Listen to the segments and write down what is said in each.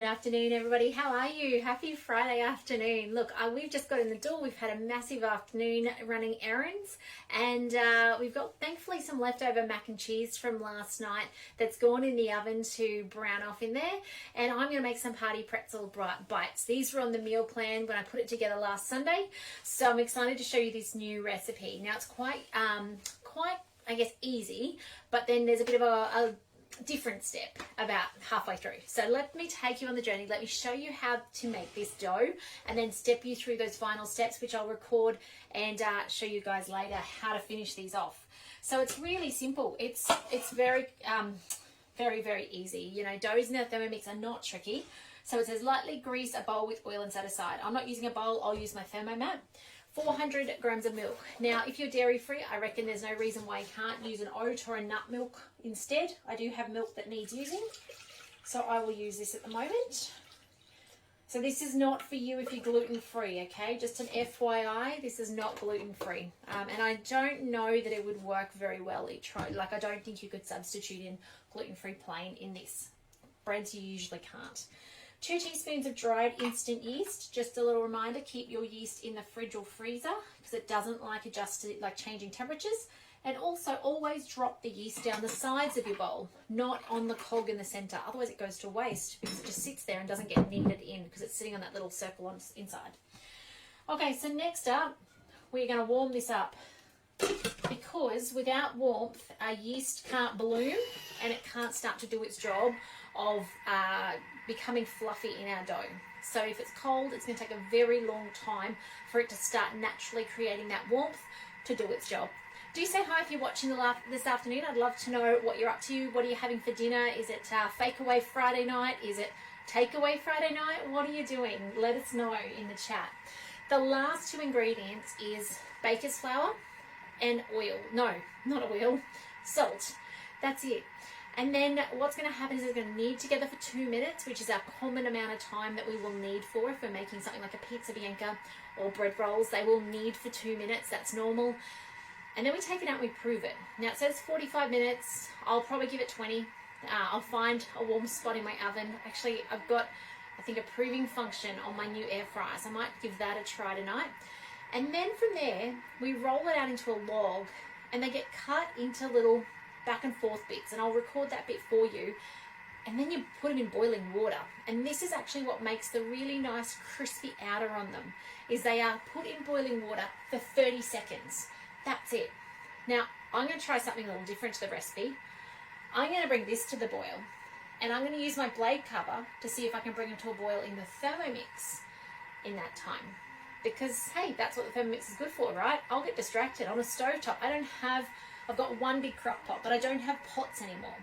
Good afternoon, everybody. How are you? Happy Friday afternoon. Look, we've just got in the door. We've had a massive afternoon running errands, and we've got thankfully some leftover mac and cheese from last night that's gone in the oven to brown off in there. And I'm going to make some party pretzel bites. These were on the meal plan when I put it together last Sunday, so I'm excited to show you this new recipe. Now it's quite I guess easy, but then there's a bit of a different step about halfway through. So let me take you on the journey. Let me show you how to make this dough and then step you through those final steps, which I'll record and show you guys later how to finish these off. So it's really simple. It's very very easy. You know, doughs in the Thermomix are not tricky. So it says lightly grease a bowl with oil and set aside. I'm not using a bowl, I'll use my Thermomat. 400 grams of milk. Now, if you're dairy free, I reckon there's no reason why you can't use an oat or a nut milk instead. I do have milk that needs using, so I will use this at the moment. So this is not for you if you're gluten free, okay? Just an FYI, this is not gluten free. And I don't know that it would work very well. I don't think you could substitute in gluten free plain in this. Breads you usually can't. 2 teaspoons of dried instant yeast. Just a little reminder, keep your yeast in the fridge or freezer because it doesn't like changing temperatures. And also always drop the yeast down the sides of your bowl, not on the cog in the center. Otherwise it goes to waste because it just sits there and doesn't get kneaded in because it's sitting on that little circle on inside. Okay, so next up, we're going to warm this up because without warmth, our yeast can't bloom and it can't start to do its job of becoming fluffy in our dough. So if it's cold, it's going to take a very long time for it to start naturally creating that warmth to do its job. Do say hi if you're watching this afternoon. I'd love to know what you're up to. What are you having for dinner? Is it fake away Friday night? Is it takeaway Friday night? What are you doing? Let us know in the chat. The last 2 ingredients is baker's flour and oil. No, not oil, salt. That's it. And then what's going to happen is it's going to knead together for 2 minutes, which is our common amount of time that we will knead for if we're making something like a pizza bianca or bread rolls. They will knead for 2 minutes. That's normal. And then we take it out and we prove it. Now it says 45 minutes. I'll probably give it 20. I'll find a warm spot in my oven. Actually, I've got, I think, a proving function on my new air fryer. So I might give that a try tonight. And then from there, we roll it out into a log and they get cut into little back and forth bits, and I'll record that bit for you. And then you put them in boiling water, and this is actually what makes the really nice crispy outer on them, is they are put in boiling water for 30 seconds. That's it. Now I'm going to try something a little different to the recipe. I'm going to bring this to the boil, and I'm going to use my blade cover to see if I can bring it to a boil in the Thermomix in that time, because hey, that's what the Thermomix is good for, right? I'll get distracted on a stovetop. I've got one big crock pot, but I don't have pots anymore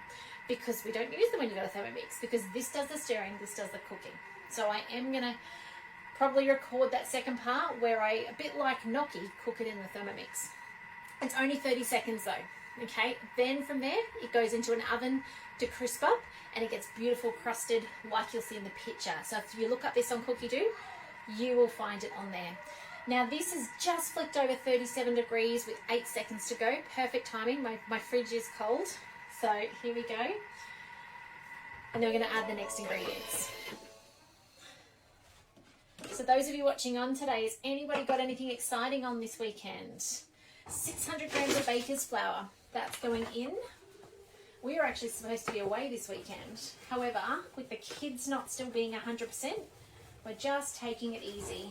because we don't use them when you go to Thermomix, because this does the stirring, this does the cooking. So I am going to probably record that second part where I, a bit like gnocchi, cook it in the Thermomix. It's only 30 seconds though, okay? Then from there, it goes into an oven to crisp up and it gets beautiful crusted like you'll see in the picture. So if you look up this on Cookie Do, you will find it on there. Now this is just flicked over 37 degrees with 8 seconds to go. Perfect timing. My fridge is cold. So here we go. And then we're going to add the next ingredients. So those of you watching on today, has anybody got anything exciting on this weekend? 600 grams of baker's flour. That's going in. We are actually supposed to be away this weekend. However, with the kids not still being 100%, we're just taking it easy.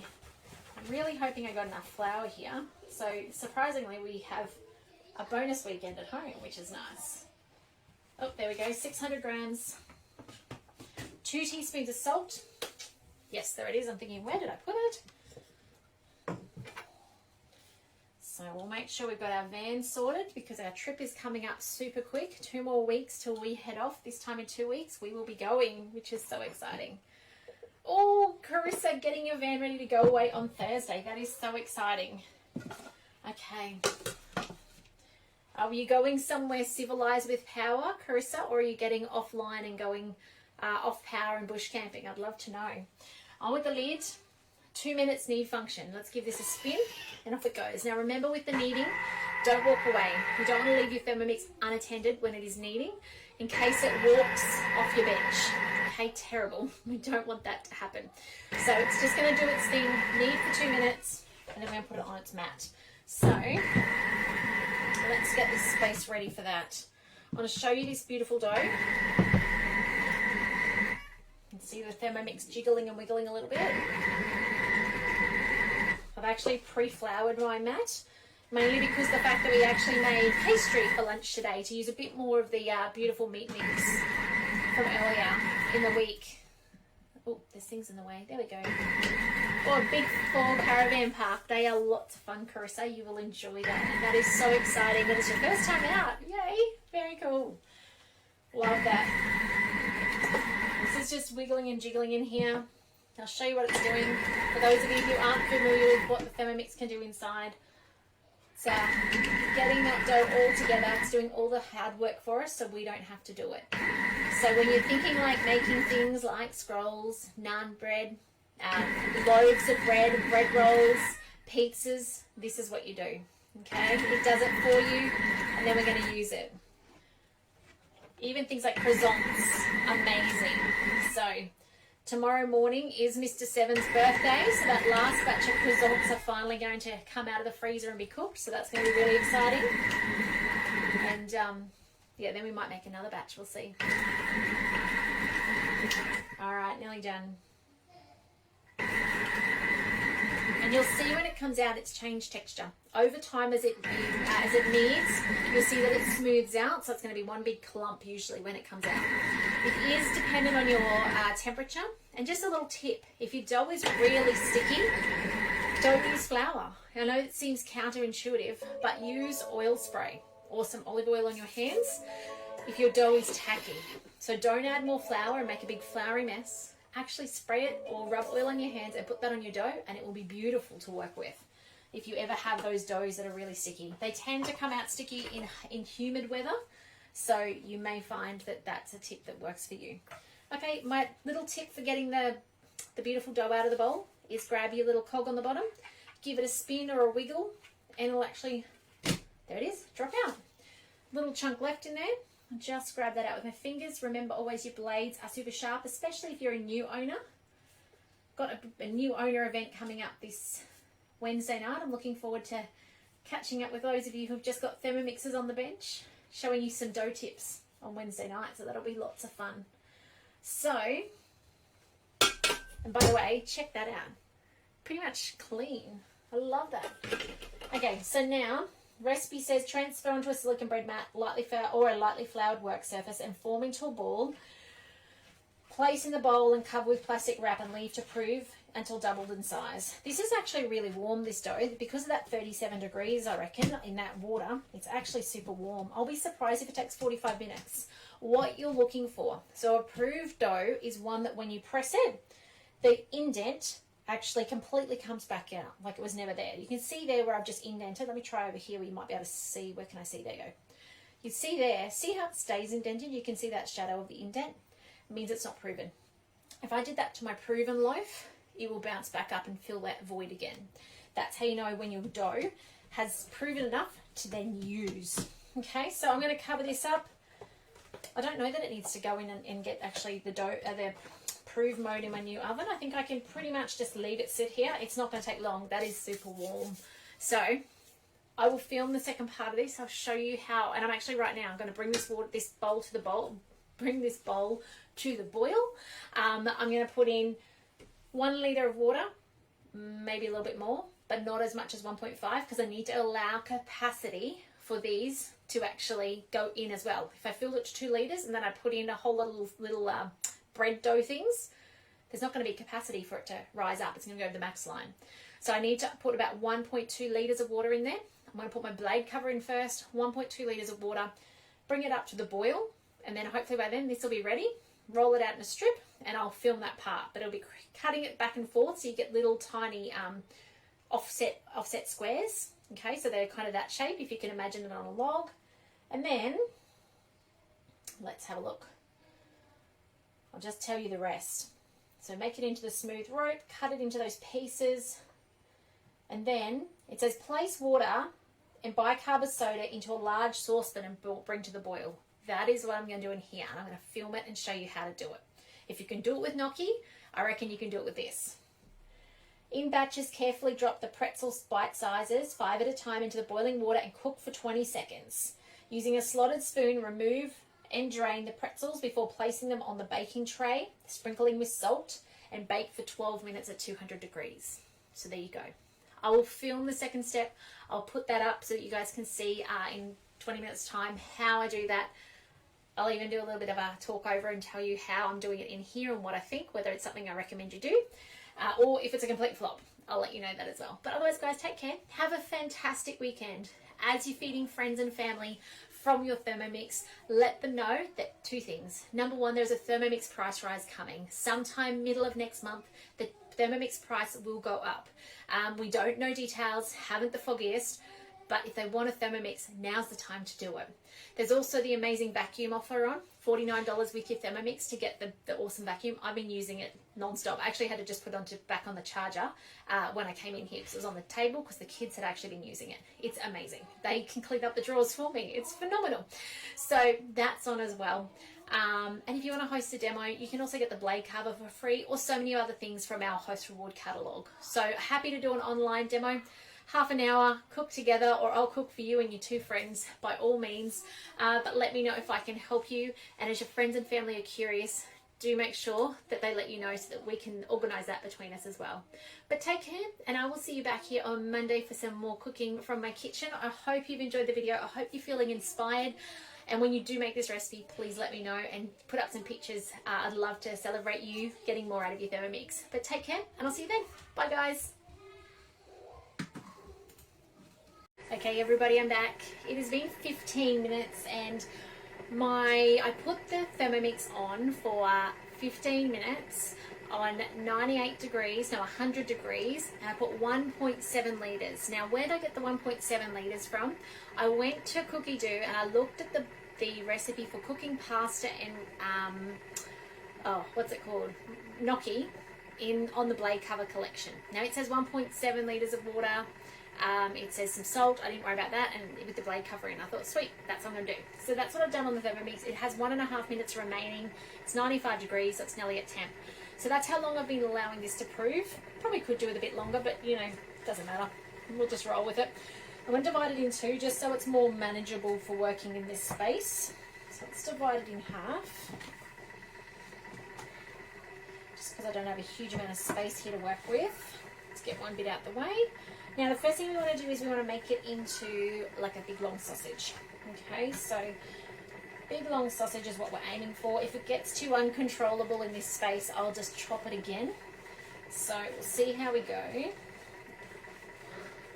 I'm really hoping I got enough flour here. So surprisingly, we have a bonus weekend at home, which is nice. Oh, there we go, 600 grams. 2 teaspoons of salt. Yes, there it is. I'm thinking, where did I put it? So we'll make sure we've got our van sorted because our trip is coming up super quick. 2 more weeks till we head off. This time in 2 weeks, we will be going, which is so exciting. Oh, Carissa, getting your van ready to go away on Thursday. That is so exciting. Okay. Are you going somewhere civilized with power, Carissa, or are you getting offline and going off power and bush camping? I'd love to know. On with the lid. 2 minutes knead function. Let's give this a spin and off it goes. Now remember with the kneading, don't walk away. You don't want to leave your Thermomix unattended when it is kneading in case it walks off your bench. hey, terrible. We don't want that to happen. So it's just going to do its thing, knead for 2 minutes, and then we're going to put it on its mat. So let's get this space ready for that. I want to show you this beautiful dough. You can see the Thermomix jiggling and wiggling a little bit. I've actually pre-floured my mat, mainly because the fact that we actually made pastry for lunch today to use a bit more of the beautiful meat mix from earlier in the week. Oh, there's things in the way. There we go. Oh, a big fall caravan park. They are lots of fun, Carissa. You will enjoy that. And that is so exciting that it's your first time out. Yay. Very cool. Love that. This is just wiggling and jiggling in here. I'll show you what it's doing. For those of you who aren't familiar with what the Thermomix can do inside. So getting that dough all together, it's doing all the hard work for us so we don't have to do it. So when you're thinking like making things like scrolls, naan bread, loaves of bread, bread rolls, pizzas, this is what you do. Okay, it does it for you, and then we're going to use it. Even things like croissants, amazing. So tomorrow morning is Mr. Seven's birthday, so that last batch of croissants are finally going to come out of the freezer and be cooked, so that's going to be really exciting. And yeah, then we might make another batch, we'll see. All right, nearly done. And you'll see when it comes out, it's changed texture. Over time, as it kneads, you'll see that it smooths out. So it's going to be one big clump usually when it comes out. It is dependent on your temperature. And just a little tip, if your dough is really sticky, don't use flour. I know it seems counterintuitive, but use oil spray or some olive oil on your hands if your dough is tacky. So don't add more flour and make a big floury mess. Actually spray it or rub oil on your hands and put that on your dough, and it will be beautiful to work with if you ever have those doughs that are really sticky. They tend to come out sticky in humid weather, so you may find that that's a tip that works for you. Okay, my little tip for getting the beautiful dough out of the bowl is grab your little cog on the bottom, give it a spin or a wiggle, and it'll actually, there it is, drop out. Little chunk left in there. Just grab that out with my fingers. Remember, always your blades are super sharp, especially if you're a new owner. Got a new owner event coming up this Wednesday night. I'm looking forward to catching up with those of you who've just got Thermomixes on the bench, showing you some dough tips on Wednesday night, so that'll be lots of fun. So, and by the way, check that out. Pretty much clean. I love that. Okay, so now, recipe says transfer onto a silicone bread mat, lightly floured work surface, and form into a ball. Place in the bowl and cover with plastic wrap and leave to prove until doubled in size. This is actually really warm, this dough, because of that 37 degrees, I reckon, in that water. It's actually super warm. I'll be surprised if it takes 45 minutes. What you're looking for. So approved dough is one that when you press it, the indent actually completely comes back out like it was never there. You can see there where I've just indented. Let me try over here where you might be able to see. Where can I see? There you go. You see there, see how it stays indented? You can see that shadow of the indent. It means it's not proven. If I did that to my proven loaf, it will bounce back up and fill that void again. That's how you know when your dough has proven enough to then use. Okay, so I'm going to cover this up. I don't know that it needs to go in and get actually the dough, the prove mode in my new oven. I think I can pretty much just leave it sit here. It's not going to take long. That is super warm. So I will film the second part of this. I'll show you how, and I'm actually right now, I'm going to bring this bowl to the boil. I'm going to put in 1 litre of water, maybe a little bit more, but not as much as 1.5 because I need to allow capacity for these to actually go in as well. If I filled it to 2 litres and then I put in a whole lot of little bread dough things, there's not going to be capacity for it to rise up. It's going to go to the max line. So I need to put about 1.2 litres of water in there. I'm going to put my blade cover in first, 1.2 litres of water, bring it up to the boil, and then hopefully by then this will be ready. Roll it out in a strip and I'll film that part, but it'll be cutting it back and forth so you get little tiny offset squares. Okay, so they're kind of that shape if you can imagine it on a log. And then let's have a look. I'll just tell you the rest. So make it into the smooth rope, cut it into those pieces, and then it says place water and bicarb soda into a large saucepan and bring to the boil. That is what I'm going to do in here, and I'm going to film it and show you how to do it. If you can do it with gnocchi, I reckon you can do it with this. In batches, carefully drop the pretzel bite sizes 5 at a time into the boiling water and cook for 20 seconds. Using a slotted spoon, remove and drain the pretzels before placing them on the baking tray, sprinkling with salt, and bake for 12 minutes at 200 degrees. So there you go. I will film the second step. I'll put that up so that you guys can see in 20 minutes time how I do that. I'll even do a little bit of a talk over and tell you how I'm doing it in here and what I think, whether it's something I recommend you do, or if it's a complete flop. I'll let you know that as well. But otherwise, guys, take care. Have a fantastic weekend. As you're feeding friends and family from your Thermomix, let them know that 2 things. Number 1, there's a Thermomix price rise coming. Sometime middle of next month, the Thermomix price will go up. We don't know details, haven't the foggiest, but if they want a Thermomix, now's the time to do it. There's also the amazing vacuum offer on, $49 with your Thermomix to get the awesome vacuum. I've been using it non-stop. I actually had to just put it back on the charger when I came in here because it was on the table because the kids had actually been using it. It's amazing. They can clean up the drawers for me. It's phenomenal. So that's on as well. And if you want to host a demo, you can also get the blade cover for free or so many other things from our host reward catalog. So happy to do an online demo. Half an hour, cook together, or I'll cook for you and your 2 friends by all means. But let me know if I can help you. And as your friends and family are curious, do make sure that they let you know so that we can organise that between us as well. But take care, and I will see you back here on Monday for some more cooking from my kitchen. I hope you've enjoyed the video. I hope you're feeling inspired. And when you do make this recipe, please let me know and put up some pictures. I'd love to celebrate you getting more out of your Thermomix. But take care, and I'll see you then. Bye, guys. Okay, everybody, I'm back. It has been 15 minutes and I put the Thermomix on for 15 minutes on 98 degrees, no 100 degrees, and I put 1.7 litres. Now, where did I get the 1.7 litres from? I went to Cookie Do and I looked at the recipe for cooking pasta and, what's it called? Gnocchi on the blade cover collection. Now, it says 1.7 litres of water. It says some salt. I didn't worry about that, and with the blade cover in, I thought, sweet, that's what I'm going to do. So that's what I've done on the Thermomix. It has 1.5 minutes remaining. It's 95 degrees, so it's nearly at temp. So that's how long I've been allowing this to prove. Probably could do it a bit longer, but you know, doesn't matter. We'll just roll with it. I'm going to divide it in 2 just so it's more manageable for working in this space. So let's divide it in half. Just because I don't have a huge amount of space here to work with. Let's get one bit out the way. Now, the first thing we want to do is we want to make it into like a big long sausage. Okay, so big long sausage is what we're aiming for. If it gets too uncontrollable in this space, I'll just chop it again. So we'll see how we go.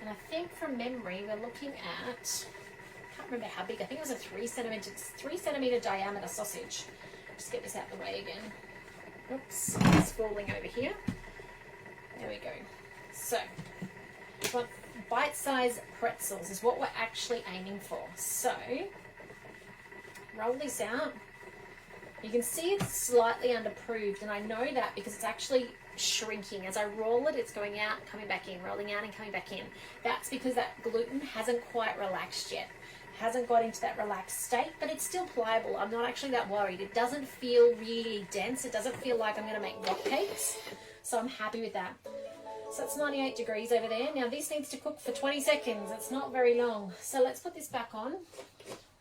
And I think from memory, we're looking at, I can't remember how big, I think it was a 3 centimeter diameter sausage. Just get this out the way again. Oops, it's falling over here. There we go. So, bite-sized pretzels is what we're actually aiming for. So, roll this out. You can see it's slightly underproofed, and I know that because it's actually shrinking. As I roll it, it's going out, coming back in, rolling out and coming back in. That's because that gluten hasn't quite relaxed yet. Hasn't got into that relaxed state, but it's still pliable. I'm not actually that worried. It doesn't feel really dense. It doesn't feel like I'm going to make rock cakes. So I'm happy with that. So it's 98 degrees over there. Now this needs to cook for 20 seconds. It's not very long. So let's put this back on.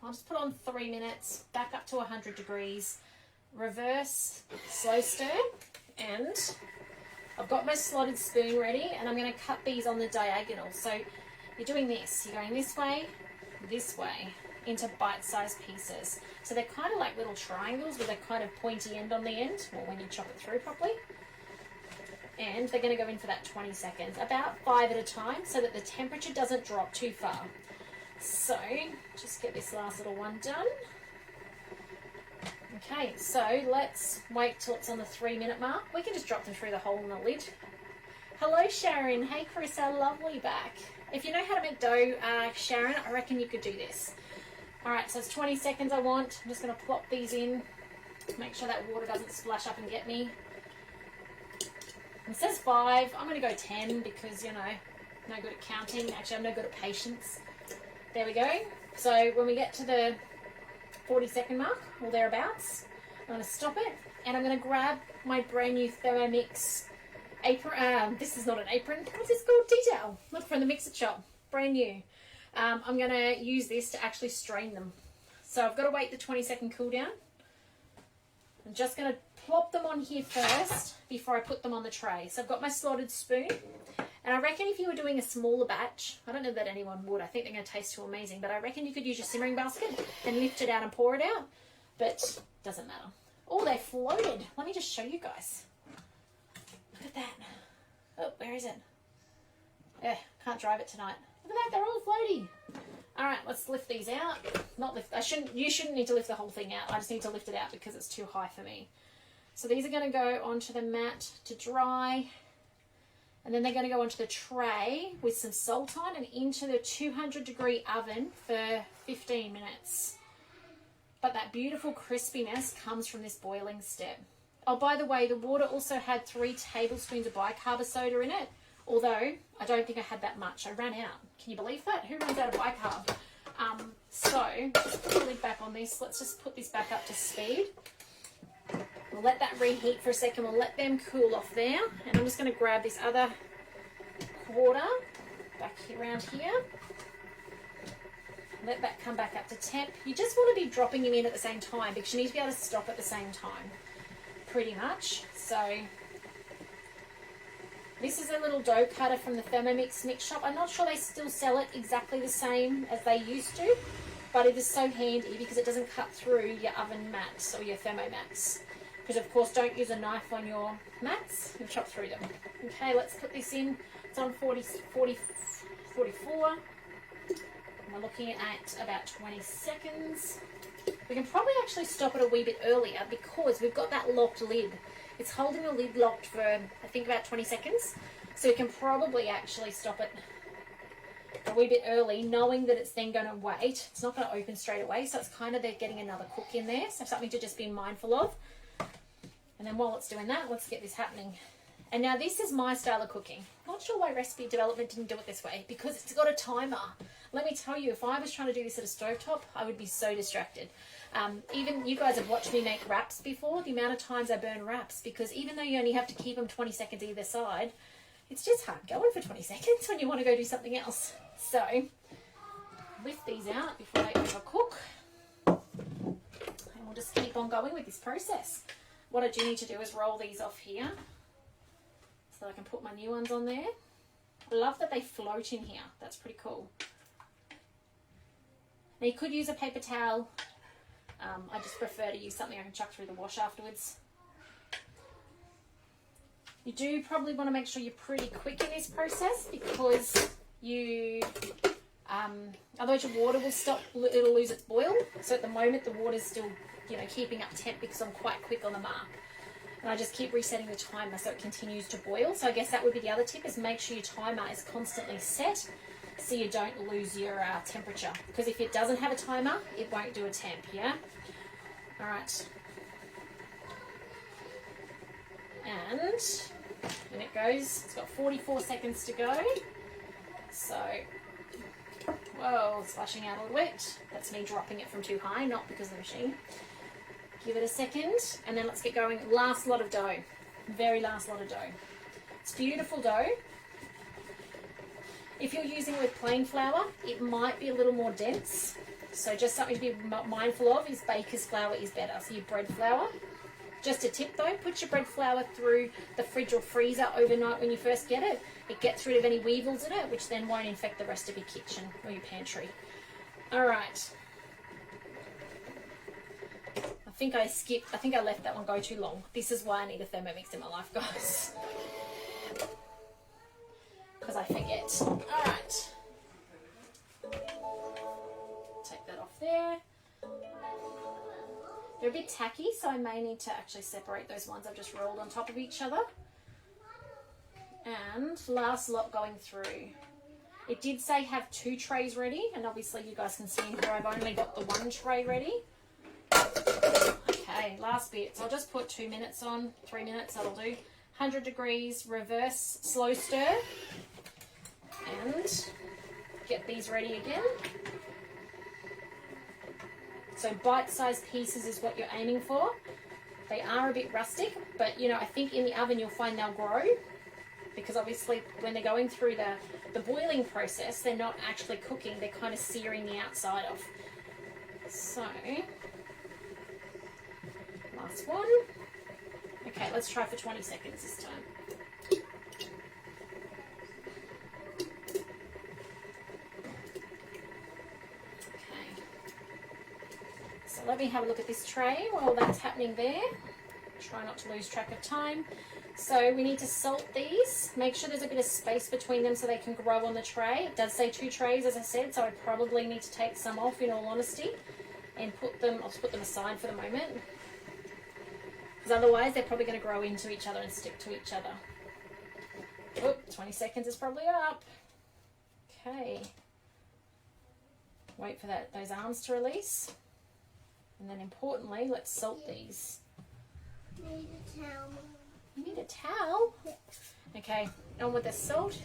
I'll just put on 3 minutes, back up to 100 degrees, reverse, slow stir, and I've got my slotted spoon ready, and I'm going to cut these on the diagonal. So you're doing this. You're going this way, into bite-sized pieces. So they're kind of like little triangles with a kind of pointy end on the end, or when you chop it through properly. And they're going to go in for that 20 seconds, about 5 at a time, so that the temperature doesn't drop too far. So, just get this last little one done. Okay, so let's wait till it's on the 3-minute mark. We can just drop them through the hole in the lid. Hello, Sharon. Hey, Carissa, lovely back. If you know how to make dough, Sharon, I reckon you could do this. All right, so it's 20 seconds I want. I'm just going to plop these in, make sure that water doesn't splash up and get me. It says 5. I'm going to go 10 because, you know, no good at counting. Actually, I'm no good at patience. There we go. So when we get to the 40-second mark or thereabouts, I'm going to stop it. And I'm going to grab my brand new Thermomix apron. This is not an apron. What's this called? Tea towel. Look, from the Mix-It shop. Brand new. I'm going to use this to actually strain them. So I've got to wait the 20-second cool down. I'm just going to plop them on here first before I put them on the tray. So I've got my slotted spoon. And I reckon if you were doing a smaller batch, I don't know that anyone would. I think they're going to taste too amazing. But I reckon you could use your simmering basket and lift it out and pour it out. But doesn't matter. Oh, they floated. Let me just show you guys. Look at that. Oh, where is it? Yeah, can't drive it tonight. Look at that, they're all floaty. All right, let's lift these out. Not lift, you shouldn't need to lift the whole thing out. I just need to lift it out because it's too high for me. So these are gonna go onto the mat to dry. And then they're gonna go onto the tray with some salt on and into the 200-degree oven for 15 minutes. But that beautiful crispiness comes from this boiling step. Oh, by the way, the water also had 3 tablespoons of bicarb soda in it. Although, I don't think I had that much. I ran out. Can you believe that? Who runs out of bicarb? So, just put the lid back on this. Let's just put this back up to speed. We'll let that reheat for a second. We'll let them cool off there. And I'm just going to grab this other quarter back around here. Let that come back up to temp. You just want to be dropping them in at the same time because you need to be able to stop at the same time. Pretty much. So this is a little dough cutter from the Thermomix mix shop. I'm not sure they still sell it exactly the same as they used to, but it is so handy because it doesn't cut through your oven mats or your thermomats. Because of course, don't use a knife on your mats, you'll chop through them. Okay, let's put this in. It's on 44. We're looking at about 20 seconds. We can probably actually stop it a wee bit earlier because we've got that locked lid. It's holding the lid locked for, I think, about 20 seconds. So we can probably actually stop it a wee bit early, knowing that it's then going to wait. It's not going to open straight away, so it's kind of they're getting another cook in there. So something to just be mindful of. And then while it's doing that, let's get this happening. And now this is my style of cooking. Not sure why recipe development didn't do it this way, because it's got a timer. Let me tell you, if I was trying to do this at a stovetop, I would be so distracted. Even you guys have watched me make wraps before, the amount of times I burn wraps, because even though you only have to keep them 20 seconds either side, it's just hard going for 20 seconds when you want to go do something else. So, lift these out before they overcook. And we'll just keep on going with this process. What I do need to do is roll these off here so I can put my new ones on there. I love that they float in here. That's pretty cool. Now you could use a paper towel. I just prefer to use something I can chuck through the wash afterwards. You do probably want to make sure you're pretty quick in this process because you, otherwise your water will stop, it'll lose its boil. So at the moment the water's still, keeping up temp because I'm quite quick on the mark. And I just keep resetting the timer so it continues to boil. So I guess that would be the other tip, is make sure your timer is constantly set so you don't lose your temperature. Because if it doesn't have a timer, it won't do a temp, yeah? All right. And in it goes. It's got 44 seconds to go. So, whoa, it's splashing out a little bit. That's me dropping it from too high, not because of the machine. Give it a second, and then let's get going. Last lot of dough. Very last lot of dough. It's beautiful dough. If you're using it with plain flour, it might be a little more dense. So just something to be mindful of is baker's flour is better. So your bread flour. Just a tip though, put your bread flour through the fridge or freezer overnight when you first get it. It gets rid of any weevils in it, which then won't infect the rest of your kitchen or your pantry. All right. I think I left that one go too long. This is why I need a Thermomix in my life, guys. Because I forget. All right. Take that off there. They're a bit tacky, so I may need to actually separate those ones I've just rolled on top of each other. And last lot going through. It did say have 2 trays ready, and obviously you guys can see here I've only got the 1 tray ready. Okay, last bit. So I'll just put 2 minutes on, 3 minutes, that'll do. 100 degrees, reverse, slow stir. And get these ready again. So bite-sized pieces is what you're aiming for. They are a bit rustic, but you know, I think in the oven you'll find they'll grow, because obviously when they're going through the boiling process, they're not actually cooking, they're kind of searing the outside off. So, last one. Okay, let's try for 20 seconds this time. Okay. So let me have a look at this tray while that's happening there. Try not to lose track of time. So we need to salt these. Make sure there's a bit of space between them so they can grow on the tray. It does say 2 trays, as I said, so I probably need to take some off in all honesty and I'll just put them aside for the moment. Because otherwise they're probably going to grow into each other and stick to each other. Oop, 20 seconds is probably up. Okay. Wait for those arms to release. And then importantly, let's salt these. Need a towel. You need a towel? Okay, on with the salt.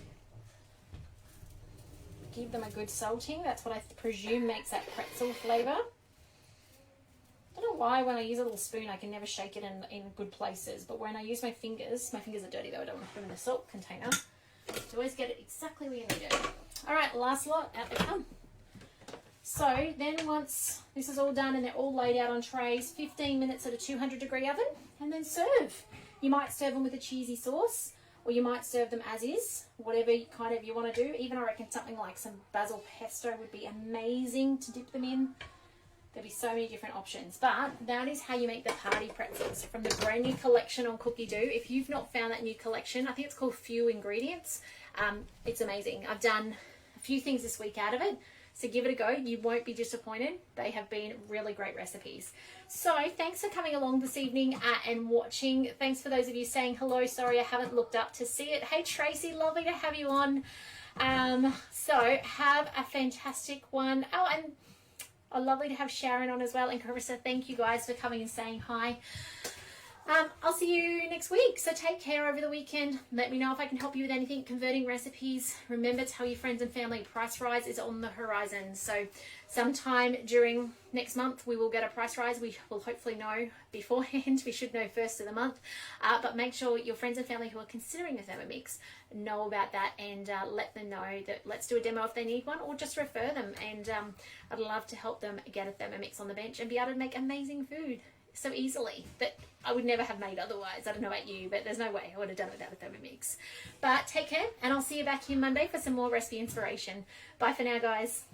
Give them a good salting. That's what I presume makes that pretzel flavour. I don't know why when I use a little spoon I can never shake it in good places, but when I use my fingers are dirty though, I don't want to put them in a salt container. To always get it exactly where you need it. Alright, last lot, out they come. So then once this is all done and they're all laid out on trays, 15 minutes at a 200-degree oven, and then serve. You might serve them with a cheesy sauce, or you might serve them as is, whatever kind of you want to do. Even I reckon something like some basil pesto would be amazing to dip them in. There'd be so many different options, but that is how you make the party pretzels from the brand new collection on Cookie Doo. If you've not found that new collection, I think it's called Few Ingredients. It's amazing. I've done a few things this week out of it, so give it a go. You won't be disappointed. They have been really great recipes. So thanks for coming along this evening and watching. Thanks for those of you saying hello. Sorry I haven't looked up to see it. Hey Tracy, lovely to have you on. So have a fantastic one. Oh, and lovely to have Sharon on as well, and Carissa. Thank you guys for coming and saying hi. I'll see you next week, so take care over the weekend. Let me know if I can help you with anything, converting recipes. Remember, tell your friends and family, price rise is on the horizon. So sometime during next month we will get a price rise. We will hopefully know beforehand. We should know first of the month, but make sure your friends and family who are considering a Thermomix know about that, and let them know that let's do a demo if they need one, or just refer them. And I'd love to help them get a Thermomix on the bench and be able to make amazing food so easily that I would never have made otherwise. I don't know about you, but there's no way I would have done it without a Thermomix. But take care, and I'll see you back here Monday for some more recipe inspiration. Bye for now, guys.